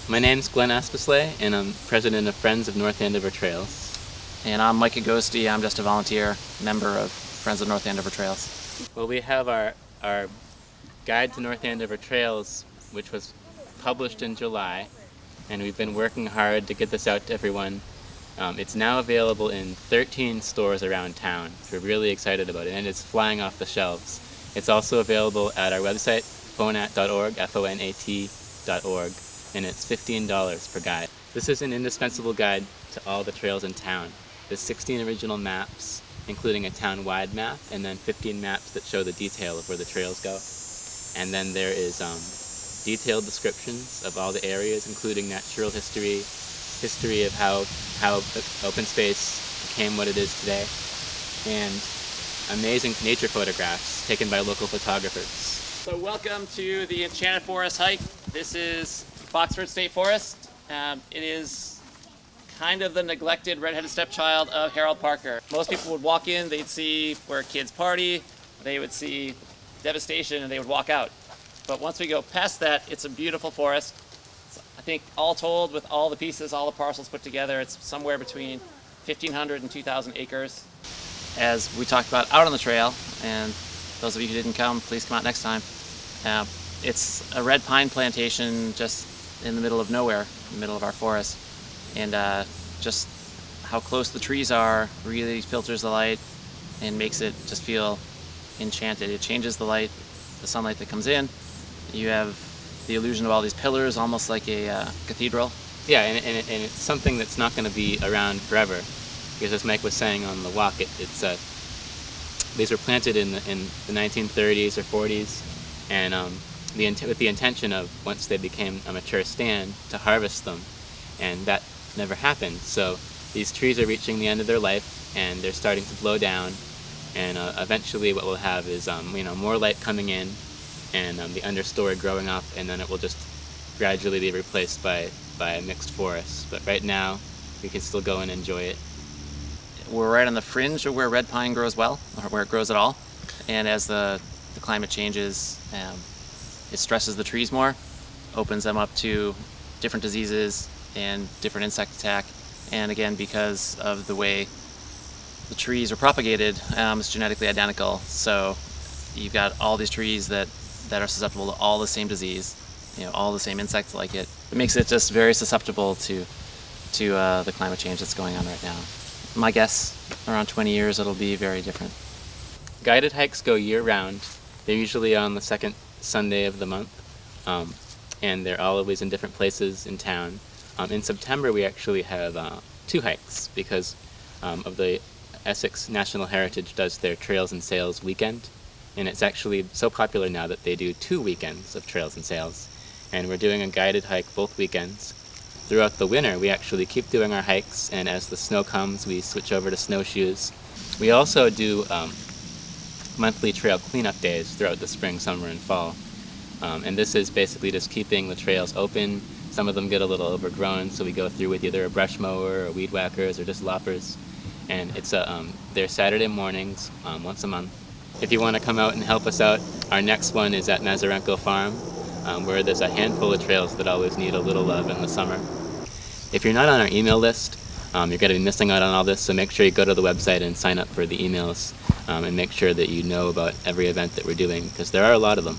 My name's Glenn Aspesley, and I'm president of Friends of North Andover Trails. And I'm Mike Agosti. I'm just a volunteer member of Friends of North Andover Trails. Well, we have our Guide to North Andover Trails, which was published in July, and we've been working hard to get this out to everyone. It's now available in 13 stores around town. We're really excited about it, and it's flying off the shelves. It's also available at our website, fonat.org, fonat.org, and it's $15 per guide. This is an indispensable guide to all the trails in town. There's 16 original maps, including a town-wide map, and then 15 maps that show the detail of where the trails go. And then there is detailed descriptions of all the areas, including natural history of how open space became what it is today, and amazing nature photographs taken by local photographers. So welcome to the Enchanted Forest hike. This is Boxford State Forest. It is kind of the neglected redheaded stepchild of Harold Parker. Most people would walk in, they'd see where kids party, they would see devastation, and they would walk out. But once we go past that, it's a beautiful forest. I think all told, with all the pieces, all the parcels put together, it's somewhere between 1,500 and 2,000 acres. As we talked about out on the trail, and those of you who didn't come, please come out next time. It's a red pine plantation just in the middle of nowhere, in the middle of our forest. And just how close the trees are really filters the light and makes it just feel enchanted. It changes the light, the sunlight that comes in. You have the illusion of all these pillars, almost like a cathedral. Yeah, and it's something that's not going to be around forever, because as Mike was saying on the walk, these were planted in the 1930s or 40s, and with the intention of, once they became a mature stand, to harvest them, and that never happened. So these trees are reaching the end of their life, and they're starting to blow down, and eventually what we'll have is more light coming in, and the understory growing up, and then it will just gradually be replaced by a mixed forest. But right now, we can still go and enjoy it. We're right on the fringe of where red pine grows well, or where it grows at all. And as the climate changes, it stresses the trees more, opens them up to different diseases and different insect attack. And again, because of the way the trees are propagated, it's genetically identical. So you've got all these trees that are susceptible to all the same disease, all the same insects like it. It makes it just very susceptible to the climate change that's going on right now. My guess, around 20 years, it'll be very different. Guided hikes go year-round. They're usually on the second Sunday of the month, and they're always in different places in town. In September, we actually have 2 hikes, because of the Essex National Heritage does their Trails and Sails weekend, and it's actually so popular now that they do 2 weekends of Trails and Sails, and we're doing a guided hike both weekends. Throughout the winter, we actually keep doing our hikes, and as the snow comes, we switch over to snowshoes. We also do monthly trail cleanup days throughout the spring, summer, and fall, and this is basically just keeping the trails open. Some of them get a little overgrown, so we go through with either a brush mower or weed whackers or just loppers, and they're Saturday mornings once a month. If you want to come out and help us out, our next one is at Nazarenko Farm, where there's a handful of trails that always need a little love in the summer. If you're not on our email list, you're going to be missing out on all this, so make sure you go to the website and sign up for the emails, and make sure that you know about every event that we're doing, because there are a lot of them.